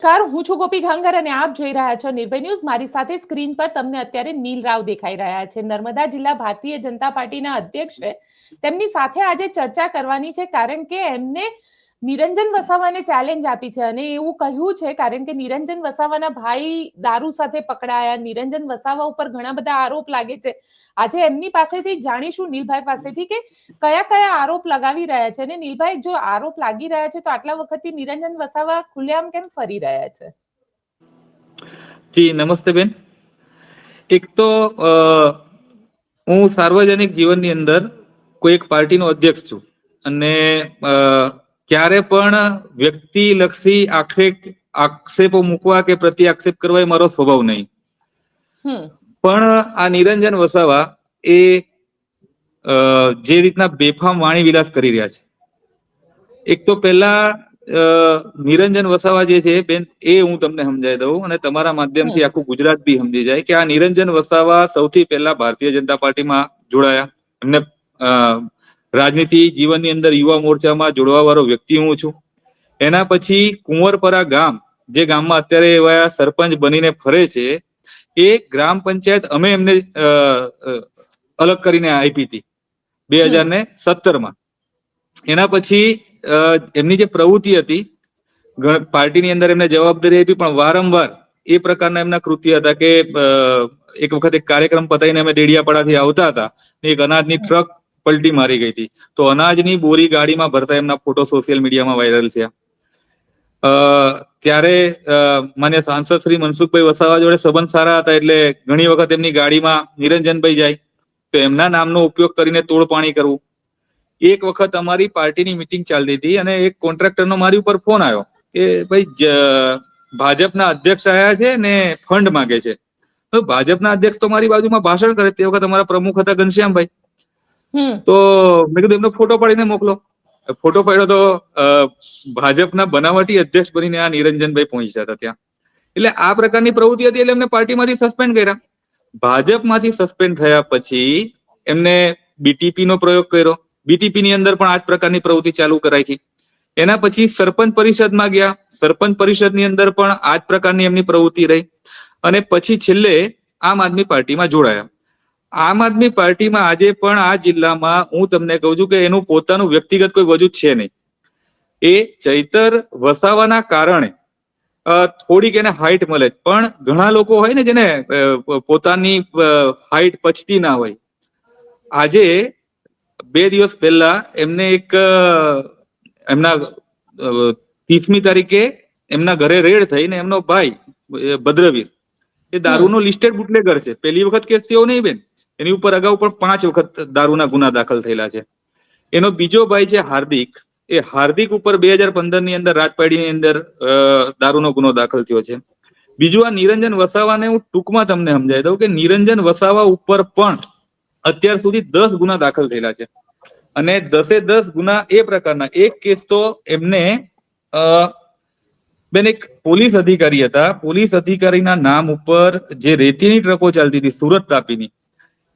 હું છું ગોપી ઘાંગર અને આપ જોઈ રહ્યા છો નિર્ભય ન્યૂઝ. મારી સાથે સ્ક્રીન પર તમને અત્યારે નીલ રાવ દેખાઈ રહ્યા છે. નર્મદા જિલ્લા ભારતીય જનતા પાર્ટીના અધ્યક્ષ છે. તેમની સાથે આજે ચર્ચા કરવાની છે કારણ કે એમને નિરંજન વસાવાને ચેલેન્જ આપી છે અને એવું કહ્યું છે કારણ કે નિરંજન વસાવાના ભાઈ દારૂ સાથે પકડાયા. નિરંજન વસાવા ઉપર ઘણા બધા આરોપ લાગે છે. આજે એમની પાસેથી જાણીશું નીલભાઈ પાસેથી કે કયા કયા આરોપ લગાવી રહ્યા છે. અને નીલભાઈ, જો આરોપ લાગી રહ્યા છે તો આટલા વખતથી નિરંજન વસાવા ખુલ્લેઆમ કેમ ફરી રહ્યા છે? જી નમસ્તે બેન. એક તો હું સાર્વજનિક જીવનની અંદર કોઈ એક પાર્ટીનો અધ્યક્ષ છું અને ક્યારે પણ વ્યક્તિલક્ષી આક્ષેપો મૂકવા કે પ્રતિ આક્ષેપ કરવા એ મારો સ્વભાવ નહીં. પણ આ નિરંજન વસાવા એ જે રીતના બેફામ વાણી વિલાસ કરી રહ્યા છે, એક તો પહેલા નિરંજન વસાવા જે છે બેન, એ હું તમને સમજાવી દઉં અને તમારા માધ્યમથી આખું ગુજરાત બી સમજી જાય કે આ નિરંજન વસાવા સૌથી પહેલા ભારતીય જનતા પાર્ટીમાં જોડાયા. એમને રાજનીતિ જીવનની અંદર યુવા મોરચામાં જોડવા વાળો વ્યક્તિ હું છું. એના પછી કુંવરપરા ગામ, જે ગામમાં અત્યારે એવા સરપંચ બનીને ફરે છે, એ ગ્રામ પંચાયત અમે એમને અલગ કરીને આપી હતી 2017માં. એના પછી એમની જે પ્રવૃત્તિ હતી, પાર્ટીની અંદર એમને જવાબદારી આપી, પણ વારંવાર એ પ્રકારના એમના કૃત્ય હતા કે એક વખત એક કાર્યક્રમ પતાવીને અમે ડેડિયાપાડાથી આવતા હતા, એક અનાજની ટ્રક પલટી મારી ગઈ હતી, તો અનાજની બોરી ગાડીમાં ભરતા એમના ફોટો સોશિયલ મીડિયામાં વાયરલ થયા. ત્યારે માન્ય સાંસદ શ્રી મનસુખભાઈ વસાવા જોડે સંબંધ સારા હતા, એટલે ઘણી વખત એમની ગાડીમાં નિરંજનભાઈ જાય તો એમના નામનો ઉપયોગ કરીને તોડપાણી કરવું. એક વખત અમારી પાર્ટીની મિટિંગ ચાલતી હતી અને એક કોન્ટ્રાક્ટરનો મારી ઉપર ફોન આવ્યો કે ભાઈ ભાજપના અધ્યક્ષ આવ્યા છે ને ફંડ માંગે છે. ભાજપના અધ્યક્ષ તો મારી બાજુમાં ભાષણ કરે, તે વખત અમારા પ્રમુખ હતા ઘનશ્યામભાઈ. તો મેં કીધું એમનો ફોટો પાડીને મોકલો. ફોટો પાડ્યો તો ભાજપના બનાવટી અધ્યક્ષ બનીને આ નિરંજનભાઈ પહોંચ્યા હતા ત્યાં. એટલે આ પ્રકારની પ્રવૃત્તિ હતી, એટલે એમને પાર્ટીમાંથી સસ્પેન્ડ કર્યા. ભાજપમાંથી સસ્પેન્ડ થયા પછી એમને બીટીપી નો પ્રયોગ કર્યો. બીટીપી ની અંદર પણ આ જ પ્રકારની પ્રવૃત્તિ ચાલુ કરાઈ હતી. એના પછી સરપંચ પરિષદમાં ગયા, સરપંચ પરિષદની અંદર પણ આ જ પ્રકારની એમની પ્રવૃત્તિ રહી. અને પછી છેલ્લે આમ આદમી પાર્ટીમાં જોડાયા. આમ આદમી પાર્ટીમાં આજે પણ આ જિલ્લામાં હું તમને કહું છું કે એનું પોતાનું વ્યક્તિગત કોઈ વજૂદ છે નહીં. એ ચૈતર વસાવાના કારણે થોડીક એને હાઈટ મળે, પણ ઘણા લોકો હોય ને જેને પોતાની હાઈટ પચતી ના હોય. આજે 2 દિવસ પહેલા એમને એક એમના 30મી તારીખે એમના ઘરે રેડ થઈને એમનો ભાઈ ભદ્રવીર એ દારૂનો લિસ્ટેડ બુટલેગર છે. પહેલી વખત કેસ થયો નહીં બેન, એની ઉપર અગાઉ પણ 5 વખત દારૂના ગુના દાખલ થયેલા છે. એનો બીજો ભાઈ છે હાર્દિક, એ હાર્દિક ઉપર 2015 ની અંદર રાજપાડીની અંદર દારૂનો ગુનો દાખલ થયો છે. બીજું આ નિરંજન વસાવાને હું ટૂંકમાં તમને સમજાવી દઉં કે નિરંજન વસાવા ઉપર પણ અત્યાર સુધી 10 ગુના દાખલ થયેલા છે. અને 10 ગુના એ પ્રકારના, એક કેસ તો એમને બેન એક પોલીસ અધિકારી હતા, પોલીસ અધિકારીના નામ ઉપર જે રેતીની ટ્રકો ચાલતી હતી સુરત તાપીની,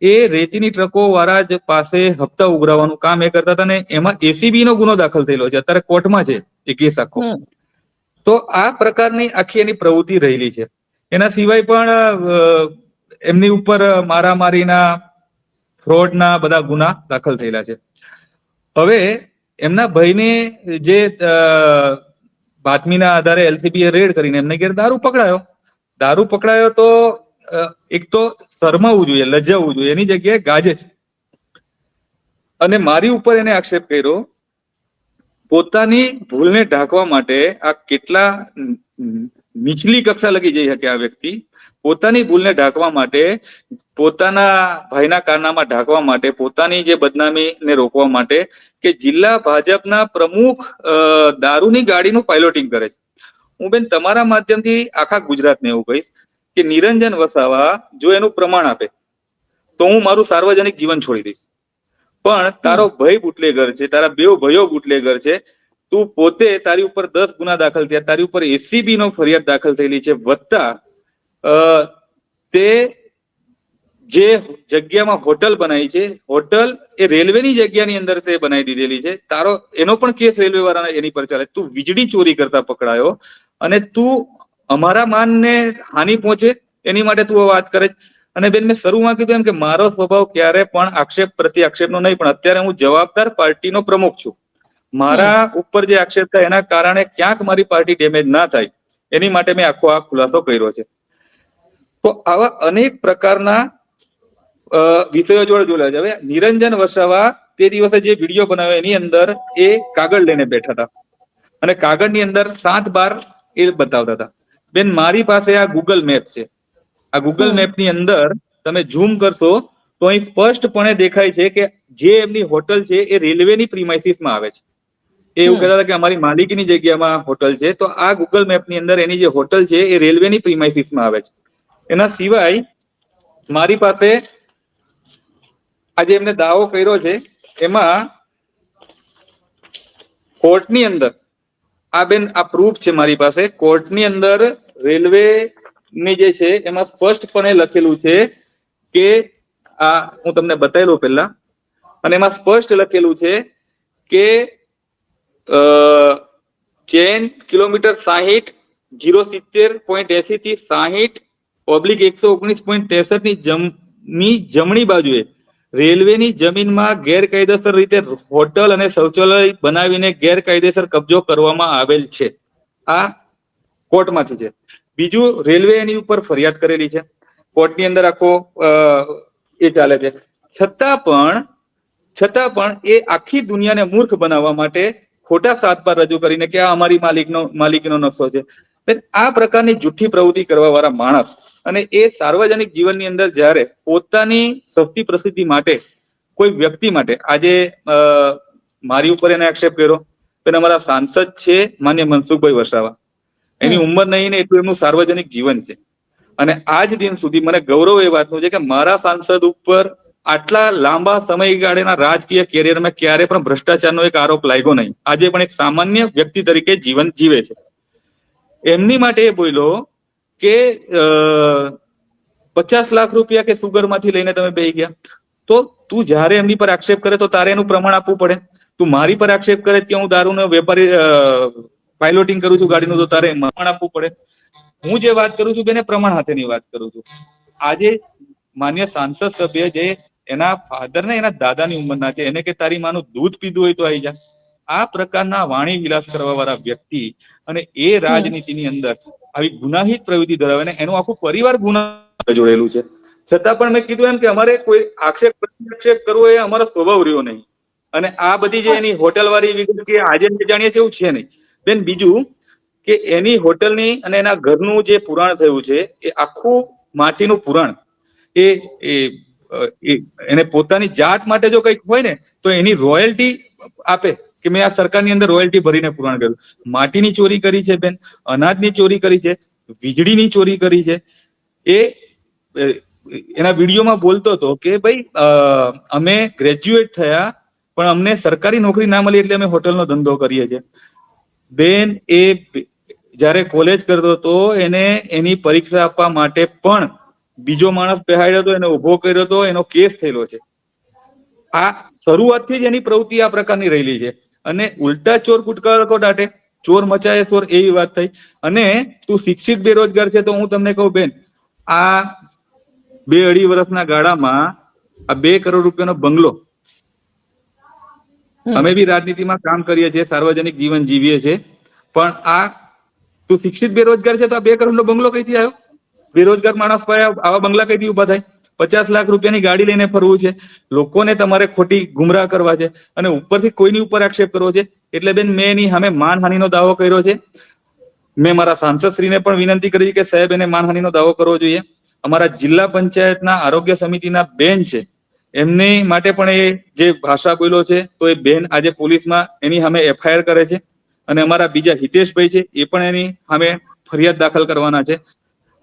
એ રેતીની ટ્રકો વાળા જ પાસે હપ્તા ઉઘરાવવાનું કામ એ કરતા હતા, ને એમાં એસીબી નો ગુનો દાખલ થયેલો છે, અત્યારે કોર્ટમાં છે એ કેસ આખો. તો આ પ્રકારની આખી એની પ્રવૃત્તિ રહેલી છે. એના સિવાય પણ એમની ઉપર મારામારીના, ફ્રોડના બધા ગુના દાખલ થયેલા છે. હવે એમના ભાઈને જે બાતમીના આધારે એલસીબી રેડ કરીને એમને ઘેર દારૂ પકડાયો તો એક તો શરમાવું જોઈએ, લજાવવું જોઈએ, એની જગ્યાએ ગાજે છે. અને મારી ઉપર એને આક્ષેપ કર્યો પોતાની ભૂલને ઢાંકવા માટે. આ કેટલા નીચલી કક્ષા લગી જઈ શકે આ વ્યક્તિ, પોતાની ભૂલને ઢાંકવા માટે, પોતાના ભાઈના કારનામા ઢાંકવા માટે, પોતાની જે બદનામીને રોકવા માટે કે જિલ્લા ભાજપના પ્રમુખ દારૂની ગાડીનું પાયલોટિંગ કરે છે. હું બેન તમારા માધ્યમથી આખા ગુજરાતને એવું કહીશ કે નિરંજન વસાવા જો એનું પ્રમાણ આપે તો હું મારું સાર્વજનિક જીવન છોડી દઈશ. પણ તારો ભાઈ બુટલેગર છે, તારા 2 ભાઈઓ બુટલેગર છે, તું પોતે તારી ઉપર 10 ગુના દાખલ થયા, તારી ઉપર એસીબી નો ફરિયાદ દાખલ થયેલી છે, વત્તા તે જે જગ્યામાં હોટલ બનાવી છે, હોટલ એ રેલવેની જગ્યાની અંદર તે બનાવી દીધેલી છે, તારો એનો પણ કેસ રેલવે વાળાના એની પર ચાલે. તું વીજળી ચોરી કરતા પકડાયો અને તું અમારા માનને હાનિ પહોંચે એની માટે તું વાત કરે છે. અને બેન, મેં શરૂમાં કીધું એમ કે મારો સ્વભાવ ક્યારે પણ આક્ષેપ પ્રતિ આક્ષેપનો નહીં, પણ અત્યારે હું જવાબદાર પાર્ટીનો પ્રમુખ છું. મારા ઉપર જે આક્ષેપ થાય એના કારણે ક્યાંક મારી પાર્ટી ડેમેજ ના થાય એની માટે મેં આખો આ ખુલાસો કર્યો છે. તો આવા અનેક પ્રકારના વિષયો જોડે જોડાયા છે. હવે નિરંજન વસાવા તે દિવસે જે વિડીયો બનાવ્યો એની અંદર એ કાગળ લઈને બેઠા હતા અને કાગળની અંદર 7/12 એ બતાવતા હતા. બેન, મારી પાસે આ ગૂગલ મેપ છે. આ ગૂગલ મેપની અંદર તમે ઝૂમ કરશો તો અહીં સ્પષ્ટપણે દેખાય છે કે જે એમની હોટલ છે એ રેલવેની પ્રીમાઇસીસમાં આવે છે. એ એવું કહેતા હતા કે અમારી માલિકીની જગ્યામાં હોટલ છે. તો આ ગૂગલ મેપની અંદર એની જે હોટલ છે એ રેલવેની પ્રીમાઇસીસમાં આવે છે. એના સિવાય મારી પાસે આજે એમને દાવો કર્યો છે એમાં કોર્ટની અંદર આ બેન આ પ્રૂફ છે મારી પાસે. કોર્ટની અંદર રેલવે ની જે છે એમાં સ્પષ્ટપણે લખેલું છે કે આ હું તમને બતાવેલું પહેલા, અને એમાં સ્પષ્ટ લખેલું છે કે ચેન કિલોમીટર 60 070.80 થી 60/119.63 ની જમણી બાજુએ રેલવેની જમીનમાં ગેરકાયદેસર રીતે હોટલ અને શૌચાલય બનાવીને ગેરકાયદેસર કબજો કરવામાં આવેલ છે. આ કોર્ટમાંથી છે. બીજું, રેલવે એની ઉપર ફરિયાદ કરેલી છે. કોર્ટની અંદર આખો એ ચાલે છે. છતાં પણ એ આખી દુનિયાને મૂર્ખ બનાવવા માટે ખોટા 7/12 રજૂ કરીને કે આ અમારી માલિકીનો નકશો છે. આ પ્રકારની જુઠ્ઠી પ્રવૃત્તિ કરવા વાળા માણસ અને એ સાર્વજનિક જીવનની અંદર જ્યારે પોતાની સૌથી પ્રસિદ્ધિ માટે કોઈ વ્યક્તિ માટે આજે મારી ઉપર એને આક્ષેપ કર્યો, તો અમારા સાંસદ છે માન્ય મનસુખભાઈ વસાવા, એની ઉંમર નહીં ને એટલું એમનું સાર્વજનિક જીવન છે. અને આજ દિન સુધી મને ગૌરવ એ વાતનું છે કે મારા સાંસદ ઉપર આટલા લાંબા સમયગાળાના રાજકીય કેરિયરમાં ક્યારે પણ ભ્રષ્ટાચારનો એક આરોપ લાગ્યો નહીં. આજે પણ એક સામાન્ય વ્યક્તિ તરીકે જીવન જીવે છે. એમની માટે એ બોલ્યો કે 50 લાખ રૂપિયા કે સુગરમાંથી લઈને તમે બેહી ગયા. તો તું જયારે એમની પર આક્ષેપ કરે તો તારે એનું પ્રમાણ આપવું પડે. તું મારી પર આક્ષેપ કરે કે હું દારૂનો વેપારી પાયલોટિંગ કરું છું ગાડીનું, તો તારે પ્રમાણ આપવું પડે. હું જે વાત કરું છું બેને પ્રમાણ હાથેની વાત કરું છું. આજે માન્ય સાંસદ સભ્ય જે એના ફાધર ને એના દાદાની ઉંમરના છે એને કે તારી માનું દૂધ પીધું હોય તો આવી જા. આ પ્રકારના વાણી વિલાસ કરવા વાળા વ્યક્તિ અને એ રાજનીતિની અંદર આવી ગુનાહિત પ્રવૃત્તિ ધરાવે ને એનું આખું પરિવાર ગુના જોડેલું છે. છતાં પણ મેં કીધું એમ કે અમારે કોઈ આક્ષેપ કરવો એ અમારો સ્વભાવ રહ્યો નહીં. અને આ બધી જે એની હોટલ વાળી વિગત કે આજે જાણીએ છે એવું છે નહીં બેન. બીજું કે એની હોટલની અને એના ઘરનું જે પુરાણ થયું છે એ આખું માટીનું પુરાણ. એને પોતાની જાત માટે જો કંઈક હોય ને તો એની રોયલ્ટી આપે કે મેં આ સરકારની અંદર રોયલ્ટી ભરીને પુરાણ કર્યું. માટીની ચોરી કરી છે બેન, અનાજની ચોરી કરી છે, વીજળીની ચોરી કરી છે. એ એના વિડીયોમાં બોલતો હતો કે ભાઈ અમે ગ્રેજ્યુએટ થયા પણ અમને સરકારી નોકરી ના મળી એટલે અમે હોટલનો ધંધો કરીએ છીએ. બેન, એ જયારે કોલેજ કરતો હતો એને એની પરીક્ષા આપવા માટે પણ બીજો માણસ બેહાડ્યો હતો, એને ઉભો કર્યો હતો, એનો કેસ થયેલો છે. આ શરૂઆતથી જ એની પ્રવૃત્તિ આ પ્રકારની રહેલી છે. અને ઉલટા ચોર કુટકા દાટે, ચોર મચાયે શોર એવી વાત થઈ. અને તું શિક્ષિત બેરોજગાર છે તો હું તમને કહું બેન, આ 2-2.5 વર્ષના ગાળામાં આ 2 કરોડ રૂપિયાનો બંગલો, અમે બી રાજનીતિમાં કામ કરીએ છીએ, સાર્વજનિક જીવન જીવીએ છીએ, પણ આ તું શિક્ષિત બેરોજગાર છે તો આ 2 કરોડનો બંગલો કઈથી આવ્યો? બેરોજગાર માણસ પાસે આવા બંગલા કઈથી ઉભા થાય? 50 લાખ રૂપિયાની ગાડી લઈને ફરવું છે, લોકોને તમારે ખોટી ગુમરાહ કરવા છે અને ઉપરથી કોઈની ઉપર આક્ષેપ કરવો છે. એટલે બેન, મેં એની સામે માનહાનિનો દાવો કર્યો છે. મેં મારા સાંસદ શ્રીને પણ વિનંતી કરી કે સાહેબ એને માનહાનિનો દાવો કરવો જોઈએ. અમારા જિલ્લા પંચાયતના આરોગ્ય સમિતિના બેન છે, એમની માટે પણ એ જે ભાષા બોલ્યો છે તો એ બેન આજે પોલીસમાં એની સામે FIR કરે છે. અને અમારા બીજા હિતેશભાઈ છે એ પણ એની સામે ફરિયાદ દાખલ કરવાના છે.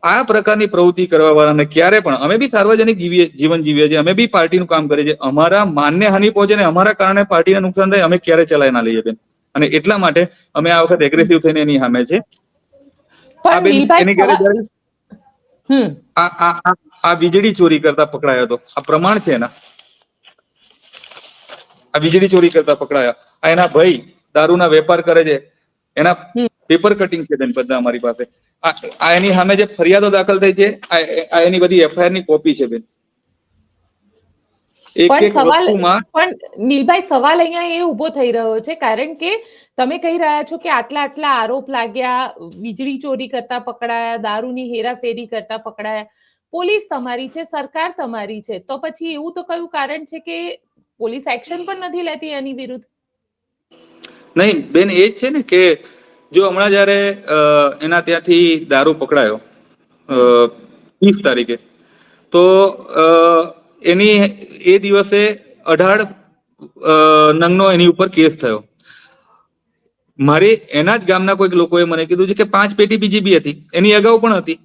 આ પ્રકારની પ્રવૃત્તિ કરવા વાળાને ક્યારે પણ, અમે બી સાર્વજનિક જીવન જીવીએ છીએ, અમે બી પાર્ટીનું કામ કરીએ છીએ, અમારા માનને હાનિ પહોંચે ને અમારા કારણે પાર્ટીને નુકસાન થાય અમે ક્યારે ચલાવી ના લઈએ બેન. અને એટલા માટે અમે આ વખત એગ્રેસિવ થઈને એની સામે છે. આ વીજળી ચોરી કરતા પકડાયો હતો, આ પ્રમાણ છે એના. આ વીજળી ચોરી કરતા પકડાયા. આ એના ભાઈ દારૂના વેપાર કરે છે, એના પેપર કટિંગ છે બેન બધા અમારી પાસે. આ એની સામે જે ફરિયાદો દાખલ થઈ છે આ એની બધી એફઆઈઆર ની કોપી છે બેન. એક એક વસ્તુમાં નીલભાઈ સવાલ અહીંયા એ ઉભો થઈ રહ્યો છે કારણ કે તમે કહી રહ્યા છો કે આટલા આટલા આરોપ લાગ્યા, વીજળી ચોરી કરતા પકડાયા, દારૂની હેરાફેરી કરતા પકડાયા, પોલીસ તમારી છે, સરકાર તમારી છે, તો પછી એવું તો કયું કારણ છે કે પોલીસ એક્શન પણ નથી લેતી એની વિરુદ્ધ? નહીં બેન, એ જ છે ને કે જો હમણાં જયારે એના ત્યાંથી દારૂ પકડાયો 30 તારીખે, તો એની એ દિવસે 18 નંગનો એની ઉપર કેસ થયો. મારે એના જ ગામના કોઈક લોકોએ મને કીધું છે કે 5 પેટી બીજી બી હતી, એની અગાઉ પણ હતી.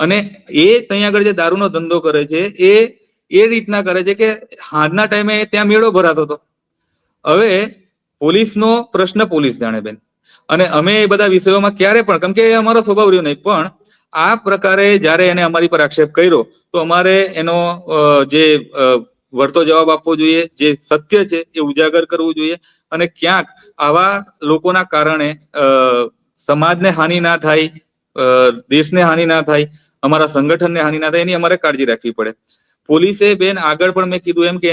અને એ ત્યાં આગળ જે દારૂનો ધંધો કરે છે એ રીતના કરે છે કે હાજના ટાઈમે ત્યાં મેળો ભરાતો હતો. હવે પોલીસનો પ્રશ્ન પોલીસ જાણે બેન, અને અમે એ બધા વિષયોમાં ક્યારે પણ, કેમ કે એ અમારો સ્વભાવ રહ્યો નહીં, પણ આ પ્રકારે જયારે એને અમારી પર આક્ષેપ કર્યો તો અમારે એનો જે વળતો જવાબ આપવો જોઈએ, જે સત્ય છે એ ઉજાગર કરવું જોઈએ. અને ક્યાંક આવા લોકોના કારણે સમાજને હાનિ ના થાય, દેશને હાનિ ના થાય, અમારા સંગઠનને હાનિ ના થાય, એની અમારે કાળજી રાખવી પડે. પોલીસે બેન આગળ પણ મેં કીધું એમ કે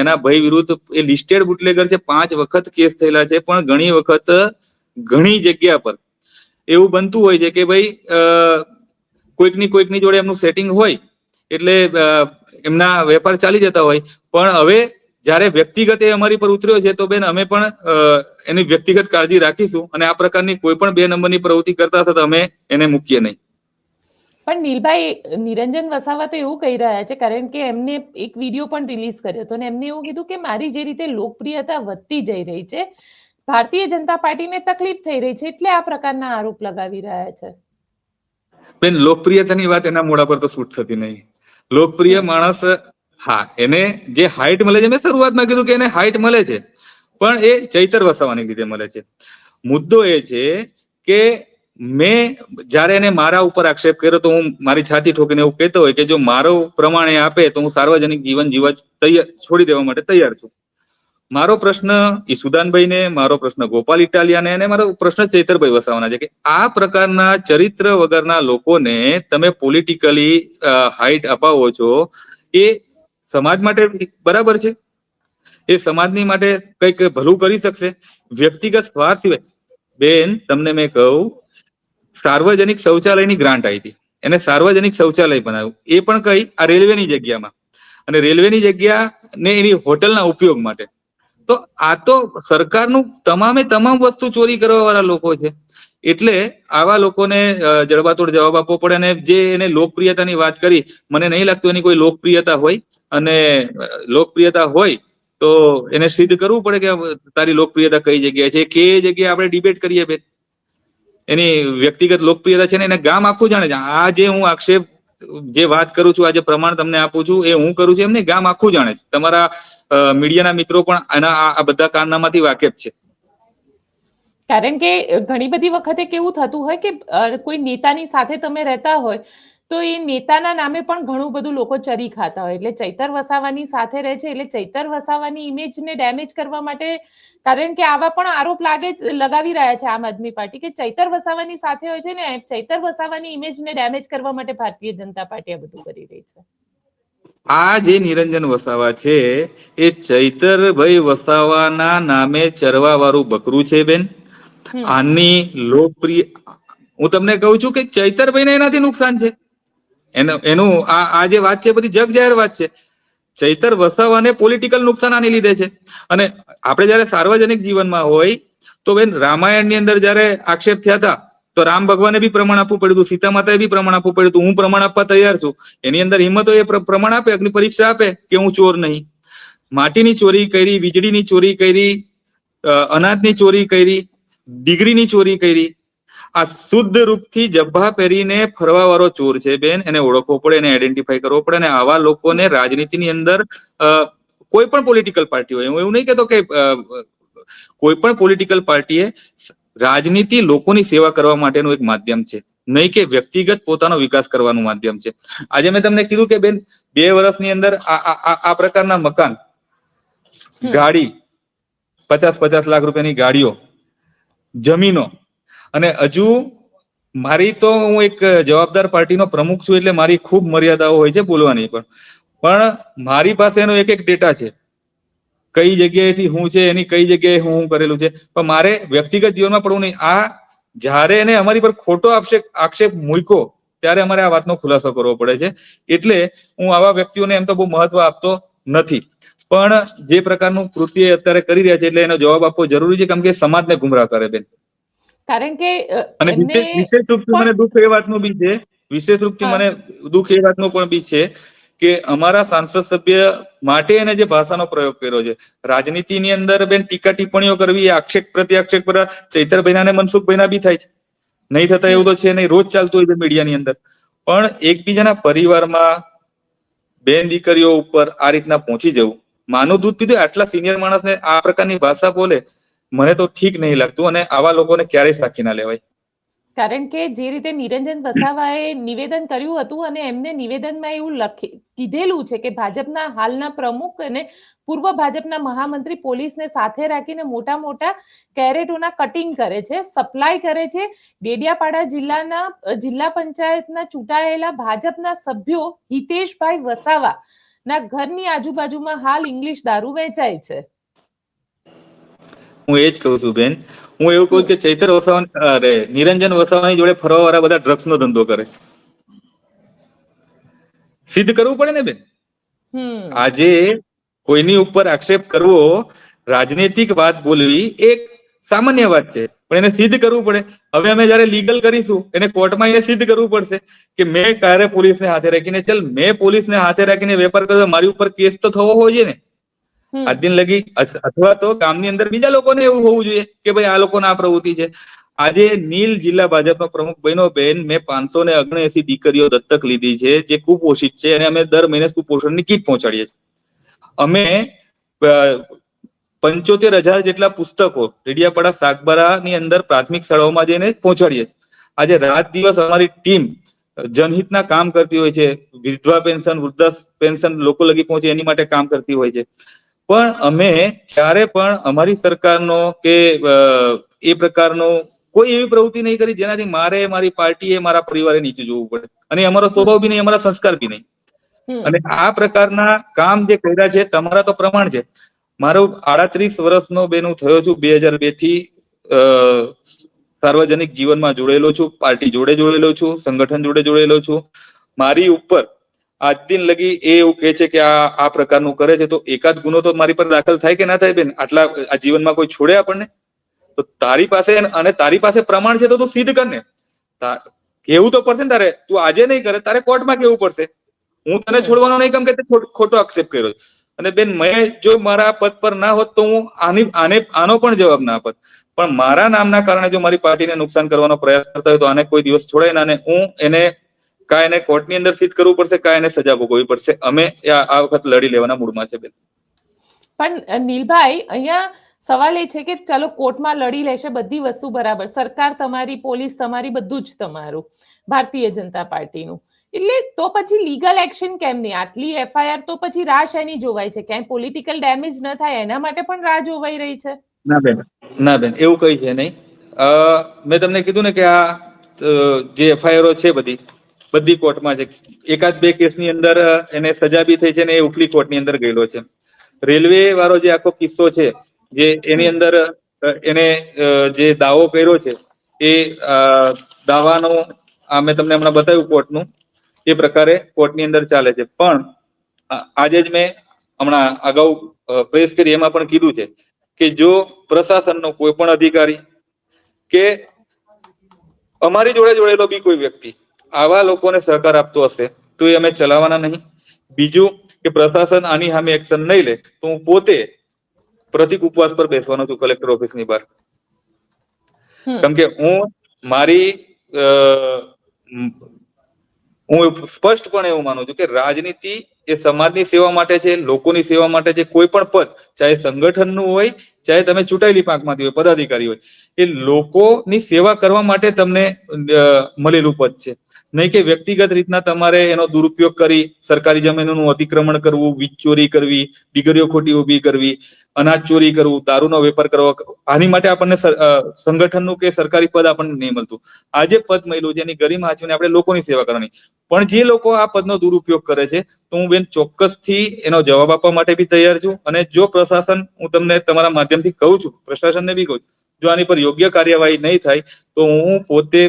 એના ભાઈ વિરુદ્ધ એ લિસ્ટેડ બુટલેગર છે, 5 વખત કેસ થયેલા છે. પણ ઘણી વખત ઘણી જગ્યા પર એવું બનતું હોય છે કે ભાઈ કોઈકની જોડે એમનું સેટિંગ હોય એટલે એમના વેપાર ચાલી જતા હોય. પણ હવે જયારે વ્યક્તિગત એ અમારી પર ઉતર્યો છે તો બેન અમે પણ એની વ્યક્તિગત કાળજી રાખીશું, અને આ પ્રકારની કોઈ પણ 2 નંબરની પ્રવૃત્તિ કરતા હતા તો અમે એને મૂકીએ નહીં. પણ નીલભાઈ, નિરંજન વસાવા તો એવું કહી રહ્યા છે, કારણ કે એમને એક વિડીયો પણ રિલીઝ કર્યો હતો અને એમને એવું કીધું કે મારી જે રીતે લોકપ્રિયતા વધતી જઈ રહી છે, ભારતીય જનતા પાર્ટીને તકલીફ થઈ રહી છે, એટલે આ પ્રકારના આરોપ લગાવી રહ્યા છે. બેન, લોકપ્રિયતાની વાત એના મોઢા પર તો શૂટ થતી નહીં. લોકપ્રિય માણસ, હા, એને જે હાઈટ મળે છે, મેં શરૂઆતમાં કીધું કે એને હાઈટ મળે છે, પણ એ ચૈતર વસાવાને લીધે મળે છે. મુદ્દો એ છે કે મેં જયારે એને મારા ઉપર આક્ષેપ કર્યો તો હું મારી છાતી ઠોકીને એવું કહેતો હોય કે જો મારો પ્રમાણે આપે તો હું સાર્વજનિક જીવન જીવવા છોડી દેવા માટે તૈયાર છું. મારો પ્રશ્ન ઈસુદાનભાઈને, મારો પ્રશ્ન ગોપાલ ઇટાલિયાને, અને મારો પ્રશ્ન ચૈતરભાઈ વસાવાના છે કે આ પ્રકારના ચરિત્ર વગરના લોકોને તમે પોલિટિકલી હાઈટ અપાવો છો, એ સમાજ માટે બરાબર છે? એ સમાજની માટે કંઈક ભલું કરી શકશે? વ્યક્તિગત સ્વાર્થ સિવાય બેન, તમને મેં કહું, સાર્વજનિક શૌચાલયની ગ્રાન્ટ આવી હતી, એને સાર્વજનિક શૌચાલય બનાવ્યું, એ પણ કઈ આ રેલવેની જગ્યામાં, અને રેલવેની જગ્યા ને એની હોટલના ઉપયોગ માટે. તો આ તો સરકારનું તમામ વસ્તુ ચોરી કરવા વાળા લોકો છે. એટલે આવા લોકોને જડબાતોડ જવાબ આપવો પડે. અને જે એને લોકપ્રિયતાની વાત કરી, મને નહીં લાગતું એની કોઈ લોકપ્રિયતા હોય, અને લોકપ્રિયતા હોય તો એને સિદ્ધ કરવું પડે કે તારી લોકપ્રિયતા કઈ જગ્યાએ છે, કે જગ્યાએ આપણે ડિબેટ કરીએ બેન. એની વ્યક્તિગત લોકપ્રિયતા છે ને એને ગામ આખું જાણે છે. આ જે હું આક્ષેપ જે વાત કરું છું, આ જે પ્રમાણ તમને આપું છું, એ હું કરું છું એમને ગામ આખું જાણે છે. તમારા મીડિયાના મિત્રો પણ આ બધા કારનામાંથી વાકેફ છે. કારણ કે ઘણી બધી વખતે કેવું થતું હોય કે કોઈ નેતાની સાથે તમે રહેતા હોય તો એ નેતાના નામે પણ ઘણું બધું લોકો ચરી ખાતા હોય. એટલે ચૈતર વસાવાની સાથે રહે છે એટલે ચૈતર વસાવાની ઇમેજને ડેમેજ કરવા માટે, કારણ કે આવા પણ આરોપ લગાવી રહ્યા છે આમ આદમી પાર્ટી કે ચૈતર વસાવાની સાથે હોય છે ને, ચૈતર વસાવાની ઇમેજને ડેમેજ કરવા માટે ભારતીય જનતા પાર્ટી આ બધું કરી રહી છે. આ જે નિરંજન વસાવા છે એ ચૈતરભાઈ વસાવાના નામે ચરવા વાળું બકરું છે બેન. આની લોકપ્રિય, હું તમને કહું છું કે ચૈતરભાઈને એનાથી નુકસાન છે. એનું આ જે વાત છે બધી જગ જાહેર વાત છે. ચૈતર વસાવાને પોલિટિકલ નુકસાન આની લીધે છે. અને આપણે જયારે સાર્વજનિક જીવનમાં હોય તો બેન, રામાયણની અંદર જયારે આક્ષેપ થયા હતા તો રામ ભગવાને બી પ્રમાણ આપવું પડ્યું હતું, સીતા માતાએ બી પ્રમાણ આપવું પડ્યું હતું. હું પ્રમાણ આપવા તૈયાર છું. એની અંદર હિંમત હોય એ પ્રમાણ આપે, અગ્નિ પરીક્ષા આપે કે હું ચોર નહીં. માટીની ચોરી કરી, વીજળીની ચોરી કરી, અનાજની ચોરી કરી, ડિગ્રીની ચોરી કરી. આ શુદ્ધ રૂપથી જબ્બા પહેરીને ફરવા વાળો ચોર છે બેન. એને ઓળખવો પડે, એને આઈડેન્ટિફાઈ કરવો પડે. અને આવા લોકોને રાજનીતિની અંદર કોઈ પણ પોલિટિકલ પાર્ટી હોય, હું એવું નહીં કહેતો કે કોઈ પણ પોલિટિકલ પાર્ટીએ, રાજનીતિ લોકોની સેવા કરવા માટેનું એક માધ્યમ છે, નહીં કે વ્યક્તિગત પોતાનો વિકાસ કરવાનું માધ્યમ છે. આજે મેં તમને કીધું કે બેન, 2 વર્ષની અંદર આ પ્રકારના મકાન, ગાડી, 50-50 લાખ રૂપિયાની ગાડીઓ, જમીનો, અને હજુ મારી તો હું એક જવાબદાર પાર્ટીનો પ્રમુખ છું, એટલે મારી ખૂબ મર્યાદાઓ હોય છે બોલવાની, પણ મારી પાસે એનો એક ડેટા છે, કઈ જગ્યાએથી હું છે, એની કઈ જગ્યાએ હું કરેલું છે, પણ મારે વ્યક્તિગત જીવનમાં પડવું નહીં. આ જ્યારે એને અમારી પર ખોટો આક્ષેપ મૂક્યો ત્યારે અમારે આ વાતનો ખુલાસો કરવો પડે છે. એટલે હું આવા વ્યક્તિઓને એમ તો બહુ મહત્વ આપતો નથી, પણ જે પ્રકારનું કૃત્ય અત્યારે કરી રહ્યા છે એટલે એનો જવાબ આપવો જરૂરી છે, કેમ કે સમાજને ગુમરાહ કરે બેન. કારણ કે અને એમને વિશેષ રૂપથી મને દુઃખ એ વાતનું બી છે, વિશેષ રૂપથી મને દુઃખ એ વાતનું પણ બી છે કે અમારા સાંસદ સભ્ય માટે એને જે ભાષાનો પ્રયોગ કર્યો છે, રાજનીતિની અંદર બેન ટીકા ટિપ્પણીઓ કરવી, આક્ષેપ પ્રત્યાક્ષેપ કરવા ચૈતરભાઈના અને મનસુખભાઈના બી થાય છે, નહીં થતા એવું તો છે નહીં, રોજ ચાલતું હોય છે મીડિયાની અંદર. પણ એકબીજાના પરિવારમાં બેન દીકરીઓ ઉપર આ રીતના પહોંચી જવું, માનું દૂધ પીધું આટલા સિનિયર માણસને આ પ્રકારની ભાષા બોલે, મને તો ઠીક નહીં લાગતું, અને આવા લોકોને ક્યારેય સાખી ના લેવાય. કારણ કે જે રીતે નિરંજન વસાવાએ નિવેદન કર્યું હતું અને એમને નિવેદનમાં એવું કીધેલું છે કે ભાજપના હાલના પ્રમુખ અને પૂર્વ ભાજપના મહામંત્રી પોલીસને સાથે રાખીને મોટા મોટા કેરેટોના કટિંગ કરે છે, સપ્લાય કરે છે. ડેડિયાપાડા જિલ્લા પંચાયતના ચૂંટાયેલા ભાજપના સભ્યો હિતેશભાઈ વસાવાના ઘરની આજુબાજુમાં હાલ ઇંગ્લિશ દારૂ વેચાય છે. હું એ જ કહું છું બેન, હું એવું કહું કે ચૈતર વસાવા અરે નિરંજન વસાવાની જોડે ફરવા વાળા બધા ડ્રગ્સનો ધંધો કરે છે. સિદ્ધ કરવું પડે ને બેન. આજે કોઈની ઉપર આક્ષેપ કરવો, રાજનૈતિક વાત બોલવી એક સામાન્ય વાત છે, પણ એને સિદ્ધ કરવું પડે. હવે અમે જયારે લીગલ કરીશું, એને કોર્ટમાં એને સિદ્ધ કરવું પડશે કે મેં ક્યારે પોલીસને હાથે રાખીને, ચાલ મેં પોલીસને હાથે રાખીને વેપાર કર્યો, મારી ઉપર કેસ તો થવો હોય છે ને આજ દિન લગી, અથવા તો ગામની અંદર બીજા લોકોને એવું હોવું જોઈએ કે ભાઈ આ લોકોને આ પ્રવૃત્તિ છે. આજે નીલ જિલ્લા ભાજપનો પ્રમુખ બન્યો બેન, મેં 579 દીકરીઓ દત્તક લીધી છે જે કુપોષિત છે, અને અમે દર મહિને કુપોષણની કીટ પહોંચાડીએ છીએ. અમે 75,000 જેટલા પુસ્તકો ડેડિયાપાડા સાગબારાની અંદર પ્રાથમિક શાળાઓમાં જઈને પહોંચાડીએ છીએ. આજે રાત દિવસ અમારી ટીમ જનહિતના કામ કરતી હોય છે, વિધવા પેન્શન, વૃદ્ધ પેન્શન લોકો લગી પહોંચે એની માટે કામ કરતી હોય છે. પણ અમે ક્યારે પણ અમારી સરકારનો કે એ પ્રકારનો કોઈ એવી પ્રવૃત્તિ નહીં કરી જેનાથી મારે, મારી પાર્ટીએ, મારા પરિવારે નીચે જોવું પડે, અને અમારો સ્વભાવ બી નહીં, અમારા સંસ્કાર બી નહીં. અને આ પ્રકારના કામ જે કર્યા છે, તમારા તો પ્રમાણ છે. મારો 38 વર્ષનો બેન હું થયો છું, 2002 થી સાર્વજનિક જીવનમાં જોડેલો છું, પાર્ટી જોડે જોડેલો છું, સંગઠન જોડે જોડેલો છું. મારી ઉપર આજ દિન લગી એ એવું કહે છે કે આ પ્રકારનું કરે છે, તો એકાદ ગુનો તો મારી પર દાખલ થાય કે ના થાય બેન? આટલા આ જીવનમાં કોઈ છોડે આપણને? તો તારી પાસે, અને તારી પાસે પ્રમાણ છે તો તું સિદ્ધ કર ને. કેવું તો પડશે ને તારે, તું આજે નહીં કરે તારે કોર્ટમાં કેવું પડશે. હું તને છોડવાનો નહીં, કેમ કે તે ખોટો આક્ષેપ કર્યો. અને બેન મેં જો મારા પદ પર ના હોત તો હું આનો પણ જવાબ ના આપત, પણ મારા નામના કારણે જો મારી પાર્ટીને નુકસાન કરવાનો પ્રયાસ કરતા હોય તો આને કોઈ દિવસ છોડાય ના, અને હું એને એને કોર્ટની અંદર સિદ્ધ કરવું પડશે, એને સજા ભોગવવી પડશે. અમે આ વખત લડી લેવાના મૂડમાં છે બેન. પણ નીલભાઈ, અહીંયા સવાલ એ છે કે ચાલો કોર્ટમાં લડી લેશે, બધી વસ્તુ બરાબર, સરકાર તમારી, પોલીસ તમારી, બધું જ તમારું, ભારતીય જનતા પાર્ટીનું, એટલે તો પછી લીગલ એક્શન કેમ નહીં? આટલી એફઆઈઆર તો પછી રાહ શેની જોવાય છે? ક્યાંય પોલિટિકલ ડેમેજ ન થાય એના માટે પણ રાહ જોવાઈ રહી છે? ના બેન, ના બેન, એવું કઈ છે નહીં. મેં તમને કીધું ને કે આ જે એફઆઈઆરો છે બધી કોર્ટમાં છે. એકાદ બે કેસની અંદર એને સજા બી થઈ છે ને એ ઉપલી કોર્ટની અંદર ગયેલો છે. રેલવે વાળો જે આખો કિસ્સો છે, જે એની અંદર એને જે દાવો કર્યો છે, એ દાવાનો મેં તમને હમણાં બતાવ્યું કોર્ટનું, એ પ્રકારે કોર્ટની અંદર ચાલે છે. પણ આજે જ મેં હમણાં અગાઉ પ્રેસ કરી એમાં પણ કીધું છે કે જો પ્રશાસનનો કોઈ પણ અધિકારી કે અમારી જોડે જોડેલો બી કોઈ વ્યક્તિ આવા લોકોને સહકાર આપતો હશે તો એ અમે ચલાવવાના નહીં. બીજું કે પ્રશાસન આની સામે એક્શન નહીં લે તો હું પોતે પ્રતિક ઉપવાસ પર બેસવાનો છું કલેક્ટર ઓફિસની બહાર. કેમ કે હું સ્પષ્ટપણે એવું માનું છું કે રાજનીતિ એ સમાજની સેવા માટે છે, લોકોની સેવા માટે છે. કોઈ પણ પદ, ચાહે સંગઠનનું હોય, ચાહે તમે ચૂંટાયેલી પાંખમાંથી હોય, પદાધિકારી હોય, એ લોકોની સેવા કરવા માટે તમને મળેલું પદ છે, નહીં કે વ્યક્તિગત રીતના તમારે એનો દુરુપયોગ કરી સરકારી જમીનોનું અતિક્રમણ કરવું, વીજ ચોરી કરવી, દીકરીઓ ખોટી ઉભી કરવી, અનાજ ચોરી કરવું, દારૂનો વેપાર કરવો. આની માટે આપણને સંગઠનનું કે સરકારી પદ આપણને નહીં મળતું. આજે પદ મળ્યું છે એની ગરિમા હાચવીને આપણે લોકોની સેવા કરવાની. પણ જે લોકો આ પદનો દુરુપયોગ કરે છે, તો હું બેન ચોક્કસથી એનો જવાબ આપવા માટે બી તૈયાર છું. અને જો પ્રશાસન, હું તમને તમારા માધ્યમથી કહું છું, પ્રશાસનને બી કહું છું, જો આની પર યોગ્ય કાર્યવાહી નહીં થાય તો હું પોતે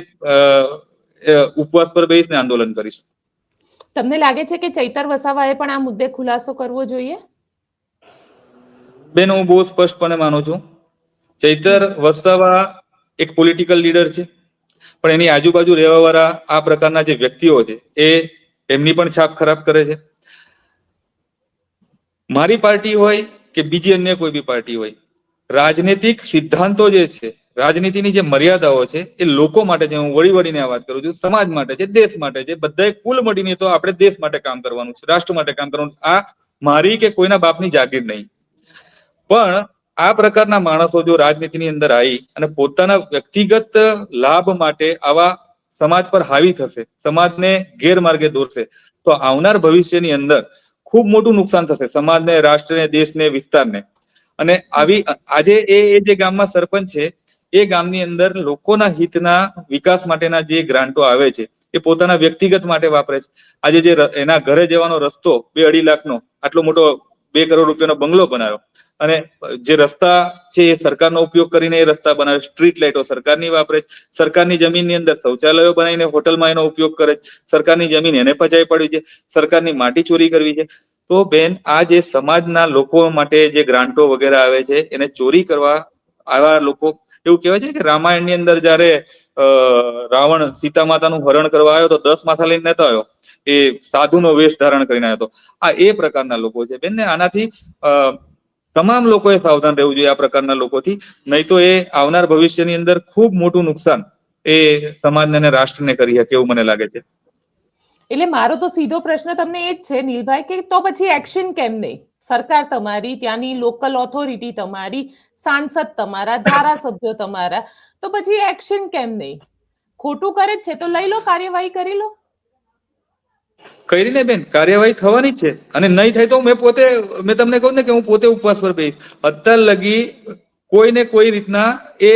ઉપવાસ પર બેસીને આંદોલન કરીશ. તમને લાગે છે કે ચૈતર વસાવાએ પણ આ મુદ્દે ખુલાસો કરવો જોઈએ? બેન, હું બહુ સ્પષ્ટપણે માનું છું, ચૈતર વસાવા એક પોલિટિકલ લીડર છે, પણ એની આજુબાજુ રહેવા વાળા આ પ્રકારના જે વ્યક્તિઓ છે એ એમની પણ છાપ ખરાબ કરે છે. મારી પાર્ટી હોય કે બીજી અન્ય કોઈ બી પાર્ટી હોય, રાજનૈતિક સિદ્ધાંતો જે છે, રાજનીતિની જે મર્યાદાઓ છે, એ લોકો માટે છે. હું વળીને આ વાત કરું છું, સમાજ માટે છે, દેશ માટે છે. બધાએ કુલ મળીને તો આપણે દેશ માટે કામ કરવાનું છે, રાષ્ટ્ર માટે કામ કરવાનું. આ મારી કે કોઈના બાપની જાગીર નહીં. પણ આ પ્રકારના માણસો જો રાજનીતિની અંદર આવી અને પોતાના વ્યક્તિગત લાભ માટે આવા સમાજ પર હાવી થશે, સમાજને ગેરમાર્ગે દોરશે, તો આવનાર ભવિષ્યની અંદર ખૂબ મોટું નુકસાન થશે સમાજને, રાષ્ટ્રને, દેશને, વિસ્તારને. અને આવી આજે એ જે ગામમાં સરપંચ છે, એ ગામની અંદર લોકોના હિતના વિકાસ માટેના જે ગ્રાન્ટો આવે છે એ પોતાના વ્યક્તિગત માટે વાપરે છે. આજે જે એના ઘરે જવાનો રસ્તો 2-2.5 લાખનો, આટલો મોટો 2 કરોડ રૂપિયાનો બંગલો બનાવ્યો, અને જે રસ્તા છે એ સરકારનો ઉપયોગ કરીને એ રસ્તા બનાવે, સ્ટ્રીટ લાઇટો સરકારની વાપરે છે, સરકારની જમીનની અંદર શૌચાલયો બનાવીને હોટલમાં એનો ઉપયોગ કરે છે, સરકારની જમીન એને પચાવી પડી છે, સરકારની માટી ચોરી કરવી છે. તો બેન, આ જે સમાજના લોકો માટે જે ગ્રાન્ટો વગેરે આવે છે એને ચોરી કરવા આવા લોકો, એવું કહેવાય છે કે રામાયણની અંદર જયારે રાવણ સીતા માતાનું હરણ કરવા આવ્યો તો 10 માથા લઈને નતો આવ્યો, એ સાધુનો વેશ ધારણ કરીને આવ્યો હતો. આ એ પ્રકારના લોકો છે બેન. ને આનાથી તમામ લોકોએ સાવધાન રહેવું જોઈએ આ પ્રકારના લોકોથી, નહીં તો એ આવનાર ભવિષ્યની અંદર ખૂબ મોટું નુકસાન એ સમાજને અને રાષ્ટ્રને કરી શકે એવું મને લાગે છે. એટલે મારો તો સીધો પ્રશ્ન તમને એ જ છે નીલભાઈ, કે તો પછી એક્શન કેમ નહીં? સરકાર તમારી, ત્યાંની લોકલ ઓથોરિટી તમારી, સાંસદ તમારા, ધારાસભ્યો તમારા, તો પછી એક્શન કેમ નહીં? ખોટું કરે છે તો લઈ લો, કાર્યવાહી કરી લો. કરીને બેન, કાર્યવાહી થવાની છે. અને નહીં થાય તો મેં તમને કહું ને કે હું પોતે ઉપવાસ પર બેસીશ. અત્યાર લગી કોઈને કોઈ રીતના એ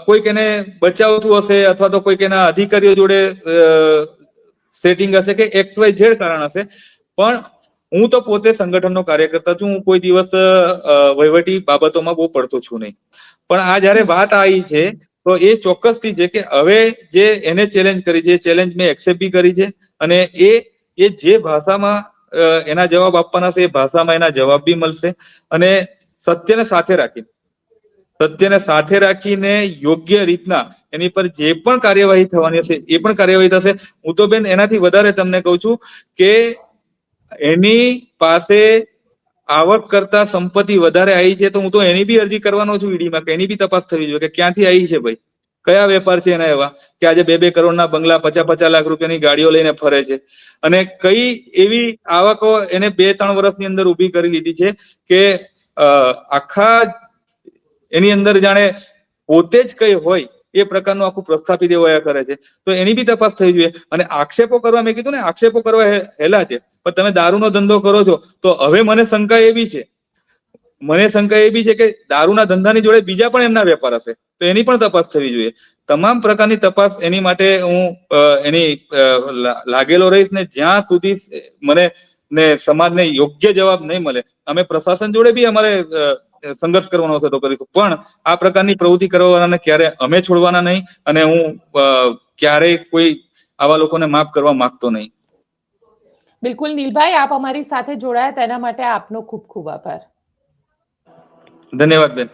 કોઈક એને બચાવતું હશે, અથવા તો કોઈક એના અધિકારીઓ જોડે સેટિંગ હશે કે XYZ કારણ હશે, પણ હું તો પોતે સંગઠનનો કાર્યકર્તા છું. હું કોઈ દિવસ વહીવટી બાબતોમાં બહુ પડતો છું નહીં. પણ આ જયારે વાત આવી છે તો એ ચોક્કસથી છે કે હવે જે એને ચેલેન્જ કરી છે, એ ચેલેન્જ મેં એક્સેપ્ટ બી કરી છે. અને એ જે ભાષામાં એના જવાબ આપવાના છે, એ ભાષામાં એના જવાબ બી મળશે. અને સત્યને સાથે રાખીને યોગ્ય રીતના એની પર જે પણ કાર્યવાહી થવાની હશે એ પણ કાર્યવાહી થશે. હું તો બેન એનાથી વધારે તમને કહું છું કે એની પાસે આવક કરતા સંપત્તિ વધારે આવી છે, તો હું તો એની બી અરજી કરવાનો છું ઈડીમાં, કે એની બી તપાસ થવી જોઈએ કે ક્યાંથી આવી છે ભાઈ, કયા વેપાર છે એના એવા કે આજે 2-2 કરોડના બંગલા, 50-50 લાખ રૂપિયાની ગાડીઓ લઈને ફરે છે. અને કઈ એવી આવકો એને 2-3 વર્ષની અંદર ઉભી કરી લીધી છે કે આખા એની અંદર જાણે પોતે જ કઈ હોય એ પ્રકારનું આખું પ્રસ્થાપિત એવા કરે છે. તો એની બી તપાસ થવી જોઈએ. અને આક્ષેપો કરવા, મેં કીધું ને, આક્ષેપો કરવા હેલા છે, પણ તમે દારૂનો ધંધો કરો છો તો હવે મને શંકા એવી છે કે દારૂના ધંધાની જોડે બીજા પણ એમના વેપાર હશે, તો એની પણ તપાસ થવી જોઈએ. તમામ પ્રકારની તપાસ એની માટે હું એની લાગેલો રહીશ. ને જ્યાં સુધી મને ને સમાજને યોગ્ય જવાબ નહીં મળે, અમે પ્રશાસન જોડે બી અમારે સંઘર્ષ કરવાનો હશે તો કરીશું, પણ આ પ્રકારની પ્રવૃત્તિ કરવાવાળાને ક્યારે અમે છોડવાના નહીં. અને હું ક્યારેય કોઈ આવા લોકોને માફ કરવા માંગતો નહીં. બિલકુલ નીલભાઈ, આપ અમારી સાથે જોડાયા તેના માટે આપનો ખૂબ ખૂબ આભાર. ધન્યવાદ બેન.